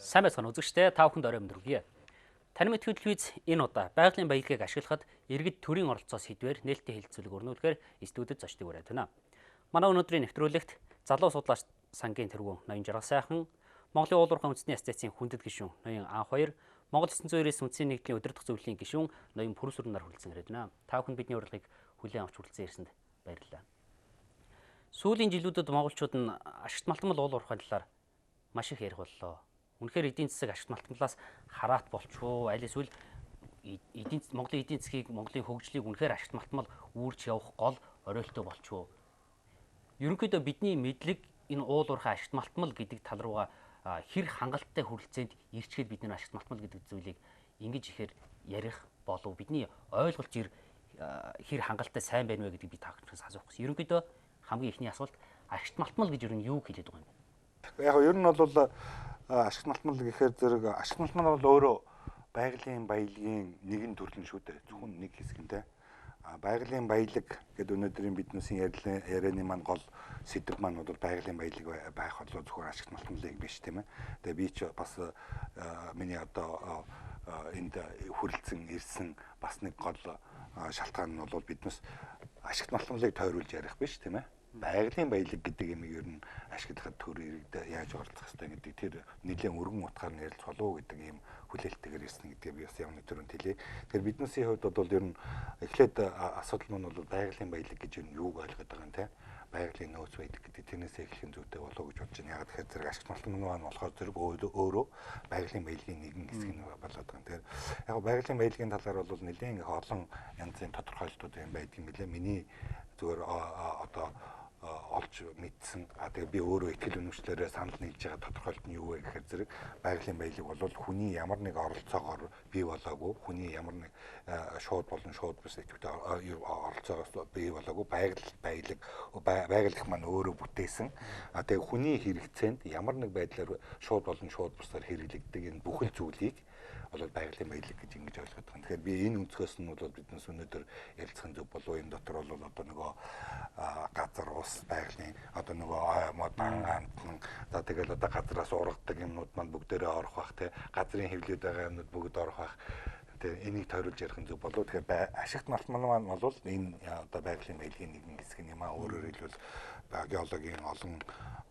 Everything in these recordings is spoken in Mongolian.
Сайн байцгаана үзэгчдээ та бүхэнд орой өндөрлөе. Танин мэдхүйд телевиз энэ удаа байгалийн баялагийг ашиглахад иргэд төрийн оролцоо сэдвээр нээлттэй хэлэлцүүлэг өрнүүлэхээр студид зочдыг ураад байна. Манай өнөөдрийн нэвтрүүлэгт залуу судлаач сангийн тэргүүн ноён Жаргал сайхан, Монголын уулуурхай үндэсний ассоциацийн хүндэт гишүүн ноён Анх хоёр, Монгол 990-с үндсийн нэгдлийн удирдах зөвлөлийн гишүүн ноён Пүрүс Сүрнаар хүрэлцэн ирээд байна. Та бүхэн бидний урилгыг хүлээн авч хүрэлцэн ирсэнд баярлалаа. Сүүлийн жилүүдэд монголчууд нь ашигт малтмал уулуурхай талаар маш их ярих боллоо. Үнэхээр эдийн засаг ашигт малтмалаас хараат болчихоо. Аль эсвэл Монголын эдийн засгийг, Монголын хөгжлийг үнэхээр ашигт малтмал үүрч явах гол оройлтоо болчихоо. Ерөнхийдөө бидний мэдлэг энэ уулуурхай ашигт малтмал гэдэг тал руугаа хэр хангалттай хүрэлцээнд ирчгээд бид нэр ашигт малтмал гэдэг зүйлийг ингэж ихээр ярих болов бидний ойлголт хэр хангалттай сайн байна вэ гэдэг би таагчнаас асуух гэсэн. Ерөнхийдөө хамгийн ихний асуулт ашигт малтмал гэж юу хэлээд байгаа юм бэ? Яг ер нь бол ашигт малтмал гэхээр зэрэг ашигт малтмал бол өөрөө байгалийн баялагын нэгэн төрөл шүү дээ. Зөвхөн нэг хэсэг нь те. Байгалийн баялаг гэдэг өнөөдрийн биднээсийн ярианы маань гол сэдэв маань бол байгалийн баялаг байх болоо зөвхөн ашигт малтмалыг биш тийм ээ. Тэгээ би ч бас миний одоо энд хүрэлцэн ирсэн бас нэг гол шалтгаан нь бол биднээс ашигт малтмалыг тойруулж ярих биш тийм ээ. Байгалийн баялаг гэдэг юм ер нь ашиглахад төр иргэдэд яаж оролцох хэрэгтэй гэдэг тэр нэлээд өргөн утгаар нь ярилцах болов гэдэг ийм хүлээлттэйгээр ирсэн гэдгийг би бас явны төрөнд хэлье. Тэгэхээр биднээсийн хувьд бол ер нь эхлээд асуудал маань бол байгалийн баялаг гэж юуг ойлгоод байгаа юм те. Байгалийн нөөц байдаг гэдэг тэрнээсээ эхлэх зүйтэй болов гэж бодож байна. Яг тэгэхээр зэрэг ашигт малтмал маань болохоор зэрэг өөрөө байгалийн баялагын нэгэн хэсэг нь болоод байгаа. Тэгэхээр яг байгалийн баялагын талаар бол нэлээд их олон янзын тодорхойлолтууд юм байдаг юм билээ. Миний зүгээр одоо олж мэдсэн. Тэгээ би өөрөө ихтгэл үнэмшлэрээ санал нийлж байгаа тодорхойлолт нь юу вэ гэхээр зэрэг байгалийн баялаг бол хүний ямар нэг оролцоогоор бий болоогүй, хүний ямар нэг шууд болон шууд бус идэвхтэй оролцоогоос бий болоогүй байгаль их маань өөрөө бүтээсэн. Тэгээ хүний хэрэгцээнд ямар нэг байдлаар шууд болон шууд бусаар хэрэглэгддэг энэ бүхэл зүйлийг бол байгалийн баялаг гэж ингэж ойлгоод байгаа. Тэгэхээр би энэ өнцгөөс нь бол биднээс өнөөдөр ярилцахын зөв болов энэ дотор бол одоо нөгөө газар ус байгалийн одоо нөгөө мод амтан за тэгэл одоо газраас ургадаг юмнууд маань бүгдээрээ орох бах те газрын хэвлээд байгаа юмнууд бүгд орох бах. Тэгээ энийг тойруулж ярих нь зөв болов. Тэгэхээр ашигт малтмал маань бол энэ одоо байгалийн баялагын нэгэн хэсэг юм аа. Өөрөөр хэлбэл геологийн олон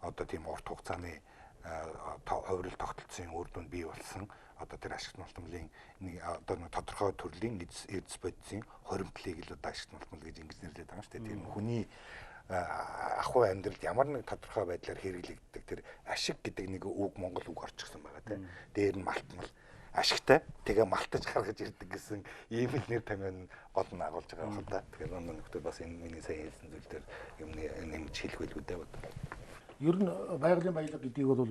одоо тийм урт хугацааны хувирал тогтолцооны үр дүнд бий болсон одоо тэр ашигт малтмалын нэг одоо нэг тодорхой төрлийн эдс бодисын хоримтлыг л одоо ашигт малтмал гэж ингэж нэрлэдэг байгаа шүү дээ. Тэр хүний ахуй амьдралд ямар нэг тодорхой байдлаар хэрэглэгддэг тэр ашиг гэдэг нэг үг монгол үг орчихсон байгаа тийм. Дээр нь малтмал ашигтай тэгээ малтаж гаргаж ирдэг гэсэн ийм л нэр томьёо гол нь агуулж байгаа юм да. Тэгэхээр нөхдөд бас энэ миний сайн хэлсэн зүйл дээр юм нэмж хэлэх байлгүй дээ бод. Ер нь байгалийн баялаг гэдгийг бол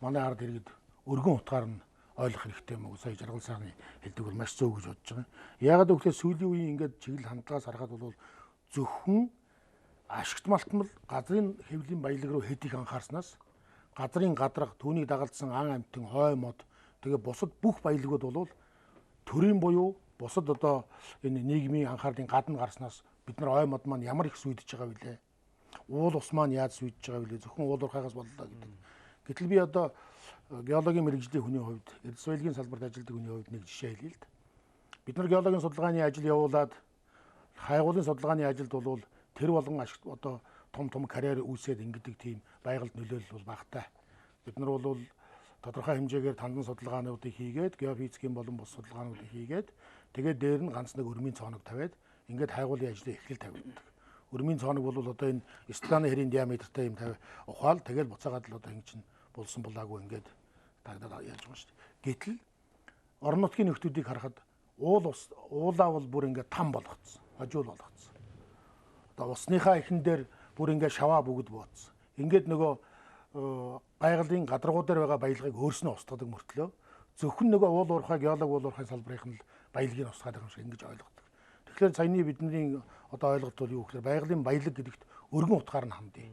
манай ард иргэд өргөн утгаар нь ойлгох хэрэгтэй юм уу? Сая Жаргал сайхны хэлдэг бол маш зөв гэж бодож байгаа. Яагаад гэвэл сүүлийн үеийн ингээд чиглэл хандлагаас харахад бол зөвхөн ашигт малтмал газрын хэвлийн баялаг руу хэд их анхаарснаас газрын гадрах түүнийг дагалдсан ан амьтан хой мод тэгээ бусад бүх баялагууд бол төрийн буюу бусад одоо энэ нийгмийн анхаарлын гадна гарснаас бид нар ой мод маань ямар их сүйдэж байгаа вүлээ. Уул ус маань яаж сүйдэж байгаа вүлээ. Зөвхөн уулуурхайгаас боллоо гэдэг. Гэтэл би одоо геологийн мэрэгжлийн хүний хувьд эрдэс баялагын салбарт ажилладаг хүний хувьд нэг жишээ хэлье л да. Бид нар геологийн судалгааны ажил явуулаад хайгуулын судалгааны ажилд бол тэр болгон ашигт одоо том карьер үүсээд ингэдэг тийм байгальд нөлөөлөл бол багтай. Бид нар бол тодорхой хэмжээгээр тандан судалгаануудыг хийгээд геофизикийн болон бус судалгаануудыг хийгээд тэгээд дээр нь ганц нэг өрмийн цооног тавиад ингээд хайгуулын ажлыг эхлэл тавьдаг. Өрмийн цооног бол одоо энэ стаканы хэрийн диаметртай юм тавь ухаал тэгээд буцаагаад л одоо ингэ чинь булсан булаагүй ингээд дагдаад яаж байгаа шүү дээ. Гэтэл орон нутгийн нөхдүүдийг харахад уулаа бол бүр ингээд там болгоцсон. Хожуул болгоцсон. Одоо усныхаа ихэн дээр бүр ингээд шаваа бүгд бууцсан. Ингээд нөгөө байгалийн гадаргуу дээр байгаа баялагыг өөрснөө устгадаг мөртлөө зөвхөн нөгөө уулуурхай геолог уулуурхай салбарын л баялагыг устгаад байгаа юм шиг ингэж ойлгодог. Тэгэхээр саяны бидний одоо ойлголт бол юу гэхээр байгалийн баялаг гэдэгт өргөн утгаар нь хандъя.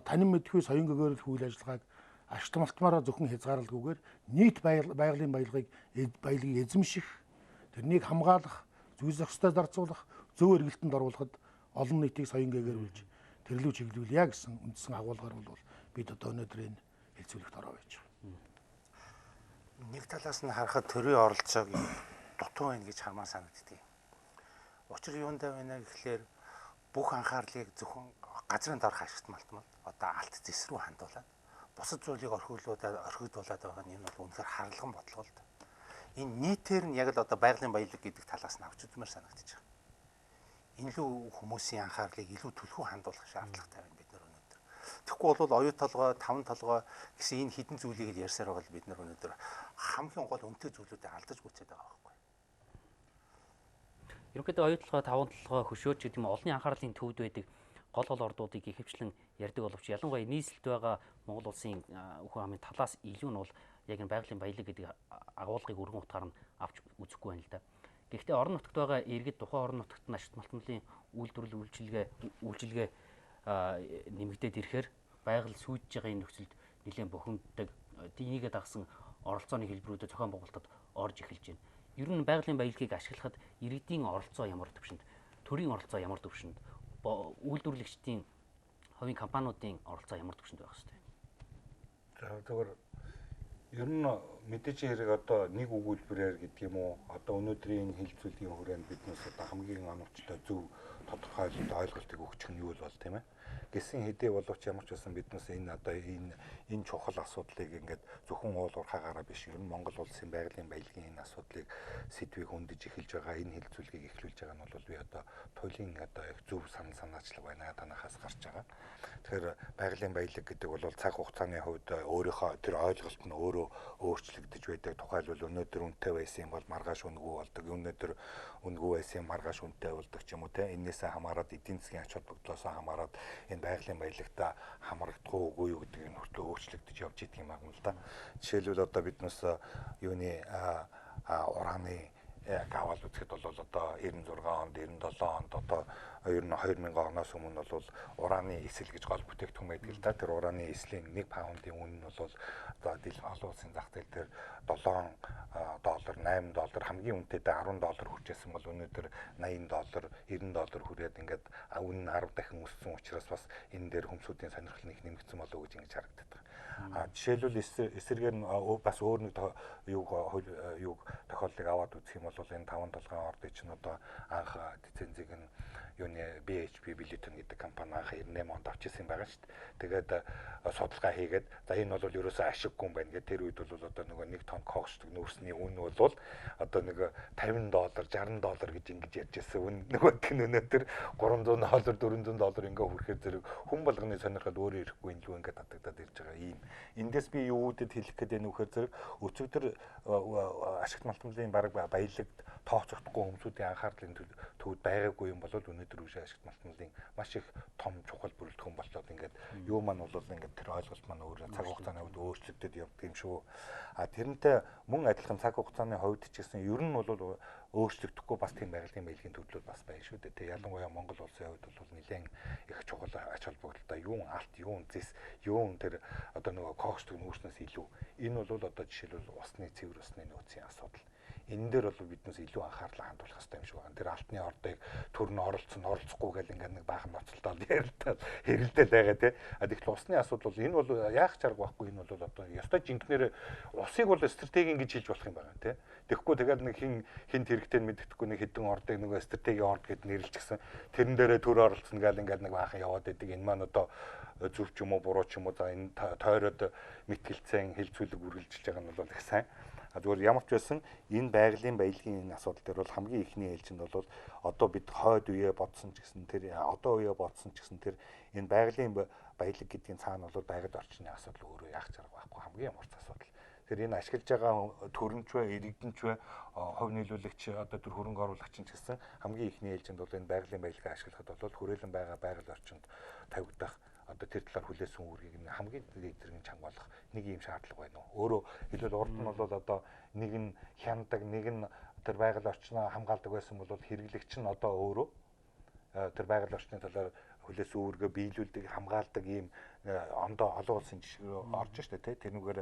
Танин мэдгүй соён гөгөөрөл хүйл ажиллагааг ашигт малтмаараа зөвхөн хязгаарлалгүйгээр нийт байгалийн баялагыг эзэмших, тэрнийг хамгаалах, зүй зах ёстой зарцуулах, зөв эргэлтэнд оруулахад олон нийтийг соён гээгэрүүлж тэрлүү чиглүүлье гэсэн үндсэн агуулгаар бол бид одоо өнөөдөр энэ хэлцүүлэгт ороо байж байгаа. Нэг талаас нь харахад төрийн оролцоог дутуу байна гэж хармаа санагддаг. Учир юундаа байна гэхлээр бүх анхаарлыг зөвхөн газрын дор хашигт малтмал одоо алт зэс рүү хандуулаад бусад зүйлийг орхигдуулаад байгаа нь энэ бол үнэхээр харлаган бодлого л да. Энэ нийтээр нь яг л одоо байгалийн баялаг гэдэг талаас нь авч үзмээр санагдаж байна. Илүү хүмүүсийн анхаарлыг илүү түлхүү хандуулах шаардлагатай байна бид нар өнөөдөр. Тэгэхгүй бол оюу толгой, таван толгой гэсэн энэ хідэн зүйлийг л ярьсаар бол бид нар өнөөдөр хамгийн гол үнэтэй зүйлүүдийг алдаж гүйцээд байгаа байхгүй. Ерөнхийдөө оюу толгой, таван толгой хөшөөч гэдэг нь олонний анхаарлын төвд байдаг гол ордуудыг ихэвчлэн ярьдаг боловч ялангуяа нийслэлд байгаа Монгол улсын хүн амын талаас илүү нь бол яг энэ байгалийн баялаг гэдэг агуулгыг өргөн утгаар нь авч үзэхгүй байна л да. Гэхдээ орон нутагт байгаа иргэд тухайн орон нутагт нь ашигт малтмалын үйлчилгээ нэмэгдээд ирэхээр байгаль сүйдж байгаа энэ нөхцөлд нэлээд бухимддаг дийнийгээ дагсан оролцооны хэлбэрүүдэд зохион байгуулалтад орж эхэлж байна. Ер нь байгалийн баялагийг ашиглахад иргэдийн оролцоо ямар төвшөнд, төрийн оролцоо ямар төвшөнд, үйлдвэрлэгчдийн хувийн компаниудын оролцоо ямар төвшөнд байх ёстой. За зөвхөн ер нь мэдээч хэрэг одоо нэг өгүүлбэрээр гэдэг юм уу одоо өнөөдрийн хилцүүлгийн хүрээнд биднээс одоо хамгийн оновчтой зөв тодорхойлолт ойлголтыг өгчих нь юу бол тийм ээ. Гэсэн хэдий боловч ямар ч байсан биднээс энэ одоо энэ чухал асуудлыг ингээд зөвхөн уулуурхаагаараа биш ер нь Монгол улсын байгалийн баялагын энэ асуудлыг сэдвийг хөндөж эхэлж байгаа энэ хилцүүлгийг эхлүүлж байгаа нь бол би одоо туйлын одоо их зөв санаачлаг байна танахаас гарч байгаа. Тэгэхээр байгалийн баялаг гэдэг бол цаг хугацааны хувьд өөрийнхөө тэр ойлголт нь өөрөө өөрчлөгдөж байдаг. Тухайлбал өнөөдөр үнэтэй байсан бол маргааш үнэгүй болдог. Өнөөдөр үнэгүй байсан маргааш үнэтэй болдог ч юм уу те. Энээсээ хамаарат эдийн засгийн ач холбогдлоос хамаарат энэ байгалийн баялагта хамрагдах уугүй юу гэдэг нь хүртэл өөрчлөгдөж явж идэг юм аа л да. Жишээлбэл одоо биднээс юуны ураны гавал үзэхэд бол одоо 96 онд 97 онд одоо ер нь 2000 оноос өмнө бол ураны эсэл гэж гол бүтээгдэхүүн байдаг л да. Тэр ураны эслийн 1 паундын үнэ нь бол одоо олон улсын зах зээл дээр $7, $8 хамгийн үнэтэй $10 хүрчээсэн бол өнөөдөр $80, $90 хүрээд ингээд үнэ нь 10 дахин өссөн учраас бас энэ дээр хүмсүүдийн сонирхол нэг нэмэгдсэн болов уу гэж ингэж харагддаг. Жишээлбэл эсрэгээр нь бас өөр нэг юуг тохиолдлыг аваад үзэх юм бол энэ 5 толгойн ордыг чинь одоо анх лицензийг нь юуны BHP Billiton гэдэг компани анх 98 онд авчихсан байгаа шүү дээ. Тэгээд судалгаа хийгээд за энэ бол ерөөсөө ашиггүй юм байна гэдэг. Тэр үед бол одоо нөгөө 1 тонн коксдог нүүрсний үн бол одоо нэг $50, $60 гэж ингэж ярьж байсан. Үн нөгөөдг нь өнөөдөр $300, $400 ингээ хүрэхээр зэрэг хүн болгоны сонирхол өөрөө ирэхгүй илүү ингээ татагдаад ирж байгаа юм. Эндээс би юудэд хэлэх гээд байна вөхөр зэрэг өчигдөр ашигт малтмалын баялагд тооцохдохгүй хүмүүсийн анхаарлын төвд байгаагүй юм бол өнөөдөр үгүй ашигт малтмалын маш их том чухал бүрэлдэхүүн болоод ингээд юу маань бол ингээд тэр ойлголт маань өөрөө цаг хугацааны хувьд өөрчлөгдөд явдаг юм шүү. Тэрнтэй мөн адилхан цаг хугацааны хувьд ч гэсэн ер нь бол өөрчлөгдөхгүй бас тийм байгалийн баялагын төрлүүд бас байна шүү дээ. Тэ ялангуяа Монгол улсын хувьд бол нэлээд их чухал ач холбогдолтой юун алт, юун зэс, юун тэр одоо нөгөө коксдог нүүрснээс илүү энэ бол одоо жишээлбэл усны цэвэр усны нөөцийн асуудал. Энэ дээр бол биднээс илүү анхаарлаа хандуулах хэрэгтэй юм шиг байна. Тэр алтны ордыг төрн оролцохгүй гэл ингээд нэг баахан ноцолтол ярилтаа хэрэлдэл байгаа тий. Тэгэхээр усны асуудал бол энэ бол яах чарга байхгүй энэ бол одоо ёстой жинкнэр усыг бол стратеги гэж хэлж болох юм байна тий. Тэгэхгүй тэгэл нэг хинт хэрэгтэй мэддэхгүй нэг хэдэн ордыг нөгөө стратеги орд гэд нэрлэлчихсэн. Тэрэн дээрээ төр оролцсон гэл ингээд нэг баахан яваад байдаг. Энэ маань одоо зөв ч юм уу буруу ч юм уу за энэ тойроод мэтгэлцэн хилцүүлэг үргэлжилж байгаа нь бол их сайн. Зүгээр ямар ч байсан энэ байгалийн баялагын энэ асуудал дээр бол хамгийн ихний ээлжинд бол одоо бид хойд үеэ бодсон ч гэсэн тэр одоо үеэ бодсон ч гэсэн тэр энэ байгалийн баялаг гэдгийн цаана бол байгаль орчны асуудал өөрөө яах чарга байхгүй хамгийн ямарч асуудал. Тэр энэ ашиглаж байгаа төрөмч бай, иргэдэнч бай, хувь нийлүүлэгч одоо тэр хөрөнгө оруулагч ч гэсэн хамгийн ихний ээлжинд бол энэ байгалийн баялагыг ашиглахад бол хүрээлэн байгаа байгаль орчинд тавигдах одоо тэр талаар хүлээсэн үүргийг нь хамгийн дээд чангалах нэг юм шаардлага байна уу. Өөрөө хэлбэл урд нь бол одоо нэг нь хяндаг, нэг нь тэр байгаль орчноо хамгаалдаг байсан бол хэрэглэгч нь одоо өөрөө тэр байгаль орчны талаар хүлээсэн үүргээ биелүүлдэг, хамгаалдаг ийм ондоо олон улсын жишээ орж штэ тий. Тэрнүүгээр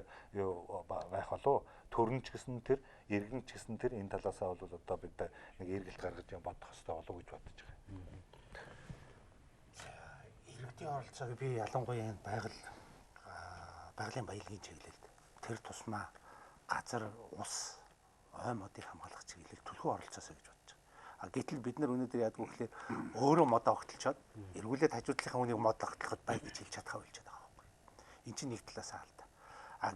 байх болов төрөн ч гэсэн тэр, иргэн ч гэсэн тэр энэ талаасаа бол одоо бид нэг эргэлт гаргаж бодох хэрэгтэй болов гэж бодож байгаа. Иргэдийн оролцоог би ялангуяа энэ байгалийн баялагын чиглэлд тэр тусмаа газар, ус, ой модыг хамгаалах чиглэлийг түлхүү оролцоосоо гэж бодож байгаа. Гэтэл бид нар өнөөдөр яадаг вэ гэхээр өөрөө модоо огтлчоод эргүүлээд хажуудлынхаа хүнийг мод огтлоход бай гэж хэлж чадхаа болчиход байгаа байхгүй. Энд чинь нэг талаас алдаа.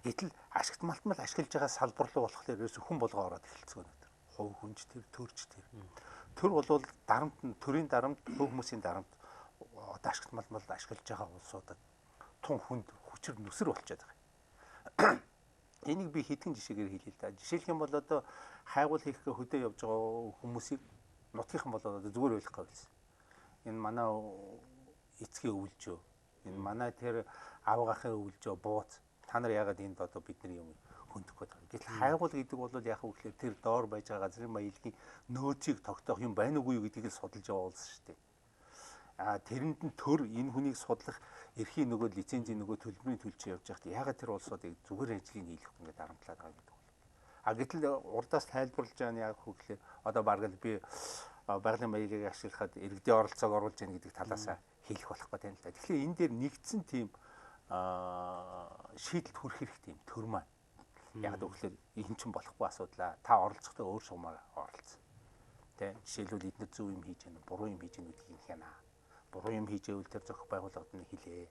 Гэтэл ашигт малтмал ашиглаж байгаа салбар руу болохоор ерөөсө хүн болгоо ороод эхэлцгээ өнөөдөр. Хувь хүнч тэр, төрч тэр. Төр бол дарамт нь төрийн дарамт, хувь хүмүүсийн дарамт одоо ашигт малтмал ашиглаж байгаа улсуудад тун хүнд хүчээр нүсэр болчиход байгаа. Энийг би хэдхэн жишээгээр хэлье л да. Жишээлх юм бол одоо хайгуул хийх хөдөө явж байгаа хүмүүсийг нутгийнхан бол одоо зүгээр ойлгох гэсэн. Энэ манай эцгийн өвлжөө. Энэ манай тэр авгахын өвлжөө бууц. Та нар яагаад энд одоо бидний юм хөндөх гээд байгаа. Гэтэл хайгуул гэдэг бол яг үгээр тэр доор байж байгаа газрын баялагын нөөцийг тогтоох юм байна уугүй юу гэдгийг л судалж байгаа улс шүү дээ. Тэрэнд нь төр энэ хүнийг судлах эрхийн нөгөө лицензийн нөгөө төлбөрийн төлчөө явж байхад ягаад тэр улсуудыг зүгээр ажлыг хийлгэхгүй ингээд дарамтлаад байгаа гэдэг бол. Гэтэл урдаас тайлбарлаж байгаа нь яг хөглөө одоо бараг л би байгалийн баялагийг ашиглахад иргэдийн оролцоог оруулж яах гэдэг талаас хэлэх болохгүй тань л да. Тэгэхээр энэ дээр нэгдсэн тийм шийдэлд хүрэх хэрэгтэй юм төр маань. Яг гэвэл энэ ч болохгүй асуудлаа. Та оролцохдоо өөр сумаар оролцсон. Тэ жишээлбэл эдгээр зөв юм хийж гэнэ, буруу юм хийж гэнэ гэдгийг хянаа. Буруу юм хийж ивэл тэр зохих байгууллагад нь хэлээ.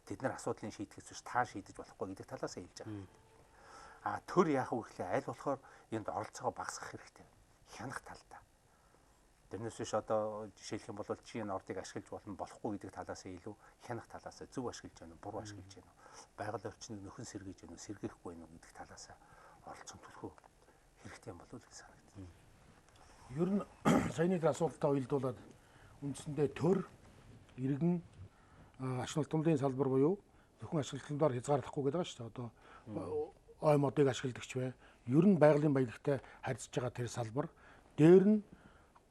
Тэд нар асуудлыг шийдэхээс биш та шийдэж болохгүй гэдэг талаас нь хэлж байгаа. Төр яах вэ гэхлээр аль болохоор энд оролцоогоо багасгах хэрэгтэй. Хянах талдаа. Тэрнээс биш одоо жишээлх юм бол чи энэ ордыг ашиглаж болохгүй гэдэг талаас нь илүү хянах талаас нь зөв ашиглаж байна уу, буруу ашиглаж байна уу, байгаль орчныг нөхөн сэргийж байна уу, сэргээхгүй байна уу гэдэг талаас нь оролцсон төлхөө хэрэгтэй юм болов уу гэж санагдав. Ер нь саяны асуултаа уялдуулаад үндсэндээ төр иргэн ашиглалтын салбар буюу зөвхөн ашиглалтандаар хязгаарлахгүй гэдэг байгаа шүү дээ. Одоо ой модыг ашигладагч бай. Ер нь байгалийн баялагтай харьцаж байгаа тэр салбар дээр нь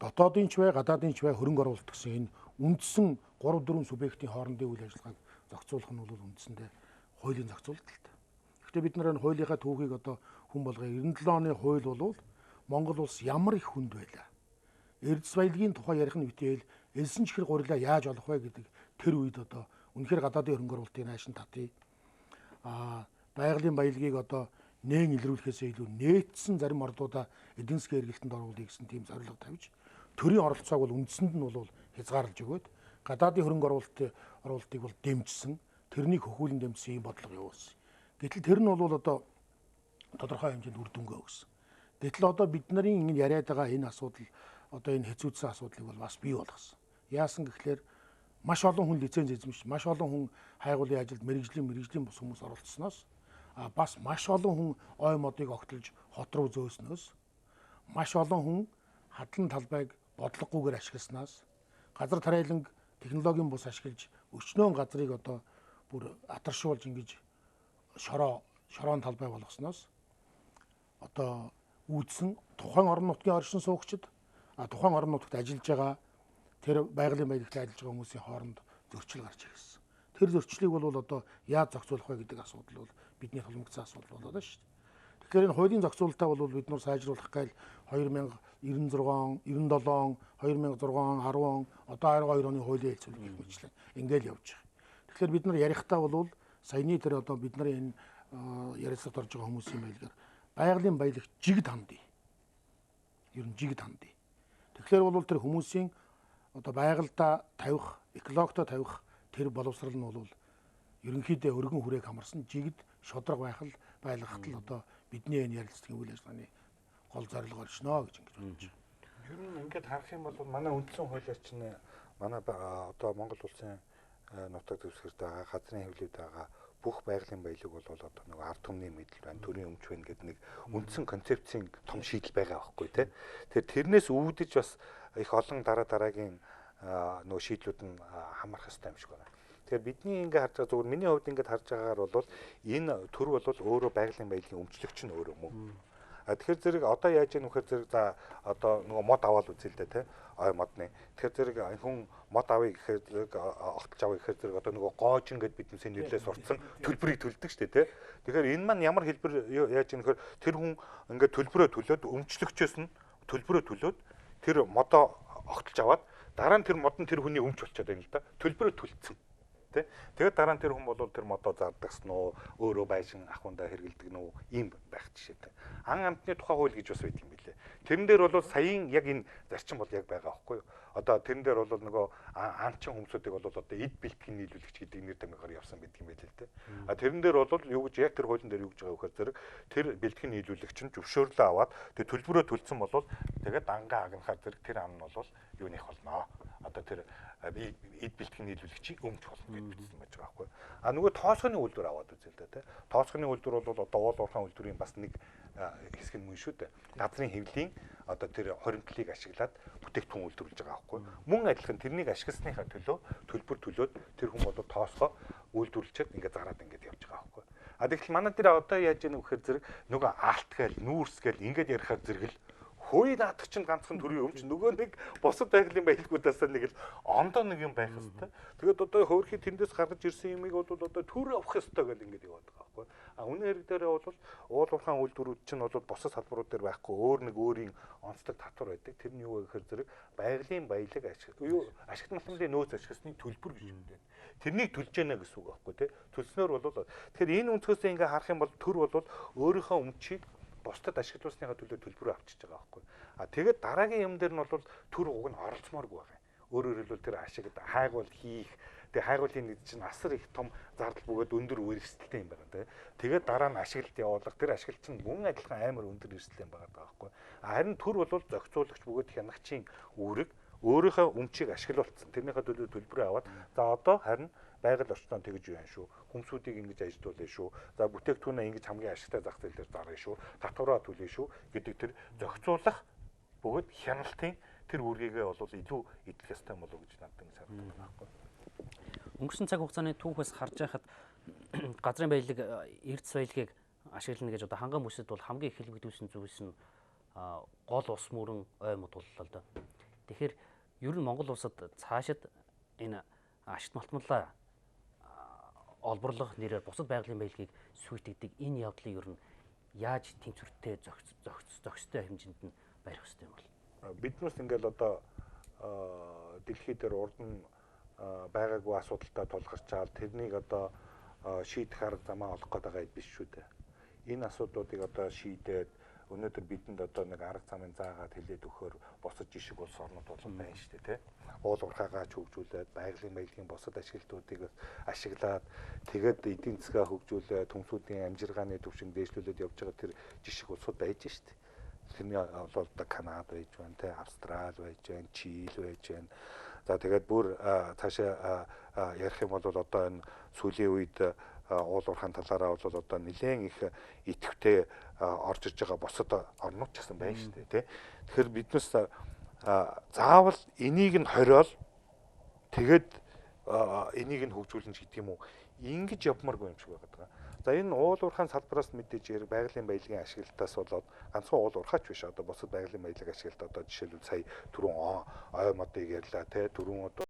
дотоодын ч бай, гадаадын ч бай хөрөнгө оруулалт гэсэн энэ үндсэн 3-4 субъектийн хоорондын үйл ажиллагааг зохицуулах нь бол үндсэндээ хуулийн зохицуулалт л та. Гэхдээ бид нар энэ хуулийнхаа түүхийг одоо хүн болгоо 97 оны хууль бол Монгол улс ямар их хүнд байлаа. Эрдэс баялагын тухай ярих нь битэл элсэн чихэр гурилаа яаж олох вэ гэдэг тэр үед одоо үнэхээр гадаадын хөрөнгө оруулалтын наашин татъя. Байгалийн баялагийг одоо нээн илрүүлэхээс илүү нээдсэн зарим ордуудаа эдийн засгийн эргэлтэнд оруулъя гэсэн тийм зорилго тавьж төрийн оролцоог бол үндсэнд нь бол хязгаарлаж өгөөд гадаадын хөрөнгө оруулалтыг бол дэмжсэн тэрнийг хөхүүлэн дэмжсэн юм бодлого явуулсан. Гэтэл тэр нь бол одоо тодорхой хэмжээнд үр дүнгээ өгсөн. Гэтэл одоо бид нарын ингэ яриад байгаа энэ асуудал одоо энэ хэцүүдсэн асуудлыг бол бас бий болгосон. Яасан гэхлээр маш олон хүн лиценз эзэмшиж, маш олон хүн хайгуулын ажилд мэрэгжлийн бус хүмүүс оролцсноос бас маш олон хүн ой модыг огтлж хот руу зөөснөөс маш олон хүн хадлан талбайг бодлогогүйгээр ашигласнаас газар тариаланг технологийн бус ашиглаж өчнөө газрыг одоо бүр атаршуулж ингэж шороон талбай болгосноос одоо үүдсэн тухайн орон нутгийн оршин суугчид тухайн орон нутагт ажиллаж байгаа тэр байгалийн баялагт ажиллаж байгаа хүмүүсийн хооронд зөрчил гарч ирсэн. Тэр зөрчлийг бол одоо яаж зохицуулах вэ гэдэг асуудал бол бидний тулгымгцсан асуудал болоод байна шүү дээ. Тэгэхээр энэ хуулийн зохицуулалтаа бол бид нар сайжруулах гайл 2096, 97, 2006, 10 одоо 22 оны хуулийн хэлцүүлэг гэх мэтлэн ингээл явж байгаа. Тэгэхээр бид нар ярихдаа бол саяны тэр одоо бид нарын энэ ярилцлагад орж байгаа хүмүүсийн байлгаар байгалийн баялагт жигд хандъя. Ер нь жигд хандъя. Тэгэхээр бол тэр хүмүүсийн одоо байгальдаа тавих, экологтой тавих тэр боловсрал нь бол ерөнхийдөө өргөн хүрээг хамарсан жигд шодрог байлгахад л одоо бидний энэ ярилцлагын үйл ажиллагааны гол зорилго оршно гэж ингэж бодож байна. Ер нь ингээд харах юм бол манай үндсэн хуулиар чинь манай одоо Монгол улсын нутаг дэвсгэрт байгаа газрын хэвлэлд байгаа бүх байгалийн баялаг бол одоо нэг ард түмний мэдэл байна, төрийн өмч байна гэдэг нэг үндсэн концепцийн том шийдэл байгаа байхгүй тий. Тэгэхээр тэрнээс үүдэж бас их олон дараагийн нөгөө шийдлүүд нь хамрах хэрэгтэй юм шиг байна. Тэгэхээр бидний ингээ харж байгаа зүгээр миний хувьд ингээ харж байгаагаар бол энэ төр бол өөрөө байгалийн баялагын өмчлөгч нь өөрөө мөн. Тэгэхээр зэрэг одоо яаж яах вэ зэрэг за одоо нөгөө мод аваад үзье л дээ тий. Ой модны. Тэгэхээр зэрэг хүн мод авъя гэхээр зэрэг огтж авъя гэхээр зэрэг одоо нөгөө гоожин гэд бидний сэндэлээ сурцсан төлбөрийг төлдөг шүү дээ тий. Тэгэхээр энэ маань ямар хэлбэр яаж яах вэ тэр хүн ингээ төлбөрөө төлөөд өмчлөгчөөс нь төлбөрөө төлөөд тэр модоо огтж аваад дараа нь тэр мод нь тэр хүний өмч болчиход байна л да. Төлбөрөө төлцсөн. те. Тэгээд дараа нь тэр хүн бол тэр модоо зардагсан уу, өөрөө байшин ахундаа хэрэгэлдэг нь үү, ийм байх жишээтэй. Ан амтны тухай хууль гэж бас байдаг юм билээ. Тэрэн дээр бол саяын яг энэ зарчим бол яг байгаа байхгүй юу? Одоо тэрэн дээр бол нөгөө анчин хүмүүсүүдийг бол одоо эд бэлтгэн нийлүүлэгч гэдэг нэр томьёогоор явсан байдаг юм байлээ л те. А тэрэн дээр бол юу гэж яг тэр хуулийн дээр юу гэж байгаа вөхөр зэрэг тэр бэлтгэн нийлүүлэгч нь зөвшөөрлөө аваад тэр төлбөрөө төлсөн бол тэгээд ангаа агнахаар зэрэг тэр ам нь бол юуных болно. Одоо тэр эд бэлтгэн нийлүүлэгчийг өмч болно гэж бичсэн байж байгаа байхгүй. А нөгөө тоосхны үйлдвэр аваад үзэл дээ те. Тоосхны үйлдвэр бол одоо уул уурхайн үйлдвэрийн бас нэг хэсэг нь мөн шүү дээ. Газрын хэвлийн одоо тэр хоримтлыг ашиглаад бүтээгдэхүүн үйлдвэрлэж байгаа байхгүй. Мөн адилхан тэрнийг ашигласныхаа төлөө төлбөр төлөөд тэр хүн бол тоосгоо үйлдвэрлэчихэд ингээд зараад ингээд явж байгаа байхгүй. А тэгэхээр манай дээр одоо яаж яах вэ гэхээр зэрэг нөгөө аалт гээл, нүүрс гээл ингээд ярихаар зэрэг л хөөе наадах чинь ганцхан төрийн өмч нөгөө нэг босод байгалийн баялагуудаас нэг л ондоо нэг юм байх хэвээр. Тэгээд одоо хөөрхий тэндээс гаргаж ирсэн юмыг бол одоо төр авах хэвээр гэл ингээд яваад байгаа байхгүй. А үнэн хэрэг дээр бол уул уурхайн үйлдвэрүүд чинь бол босод салбарууд дээр байхгүй өөр нэг өөрийн онцлог татвар байдаг. Тэр нь юу вэ гэхээр зэрэг байгалийн баялаг ашигт малтмын нөөц ашигласны төлбөр гэж юм дээ. Тэрнийг төлж яана гэсэн үг байхгүй тий. Төлснөөр бол тэгэхээр энэ өнцгөөсөө ингээ харах юм бол төр бол өөрийнхөө өмчийг бусдад ашиглуулсныхаа төлөө төлбөрөө авчиж байгаа байхгүй. А тэгээд дараагийн юм дээр нь бол төр уг нь оролцмооргүй байгаа. Өөрөөр хэлбэл тэр ашиг хайгуул хийх, тэгээд хайгуулын нэг чинь асар их том зардал бөгөөд өндөр үргэлжлэлтэй юм байна тий. Тэгээд дараа нь ашиглалт явуулах, тэр ашиглалт чинь мөн адилхан амар өндөр эрсдэлтэй юм байгаа байхгүй. Харин төр бол зохицуулагч бөгөөд хянагчийн үүрэг өөрийнхөө өмчийг ашиглуулсан. Тэрнийхээ төлөө төлбөрөө аваад за одоо харин байгаль орчноо тэгж юу юм шүү. Хүмсүүдийг ингэж ажилуулъя шүү. За бүтээгдэхүүнээ ингэж хамгийн ашигтай зах зээлээр заргая шүү. Татвараа төлөе шүү гэдэг тэр зохицуулах бөгөөд хяналтын тэр үүргийгээ бол илүү идэх ёстой болов уу гэж надад санагддаг байхгүй. Өнгөрсөн цаг хугацааны түүхээс харж байхад газрын баялаг эрдэс баялагийг ашиглана гэж одоо хангам бүсэд бол хамгийн их хэлбэгдүүлсэн зүйлс нь гол ус мөрөн ой модуллаа л да. Тэгэхээр ер нь Монгол улсад цаашид энэ ашигт малтмалаа олборлох нэрээр бусад байгалийн баялагийг сүйтгэдэг энэ явдлыг ер нь яаж тэнцвэртэй зохистой хэмжээнд нь барих хэрэгтэй юм бол биднээс ингээл одоо дэлхий дээр урд нь байгаагүй асуудалтай тулгарчаал тэрнийг одоо шийдэх арга замаа олох гээд байгаа биш шүү дээ. Энэ асуудлуудыг одоо шийдээд өнөөдөр бидэнд одоо нэг арга замын заагаад хэлээд өгөхөөр босож ишиг улс орнууд болон байна шүү дээ, тэ. Уул уурхаагаа хөгжүүлээд байгалийн баялагын босод ашиглалтуудыг ашиглаад тэгээд эдийн засгаа хөгжүүлээд төмсүүдийн амжиргааны түвшин дээшлүүлээд явж байгаа тэр жишг улсууд байж шүү дээ. Тэрний бол одоо Канада байж байна, тэ, Австрали байж байна, Чили байж байна. За тэгээд бүр цаашаа ярих юм бол одоо энэ сүүлийн үед уул уурхайн талаараа бол одоо нэлээд их идэвхтэй орж ирж байгаа босод орнууд ч гэсэн байна шүү дээ, тий. Тэгэхээр биднээс заавал энийг нь хориол тэгээд энийг нь хөгжүүлнэ гэдэг юм уу? Ингэж явмааргүй юм шиг байгаа. За энэ уул уурхайн салбараас мэдээж байгалийн баялагын ашиглалтаас болоод ганцхан уул уурхаач биш одоо босод байгалийн баялаг ашиглалт одоо жишээлбэл сая түрүүн ой модыг ярьлаа, тий. Түрүүн одоо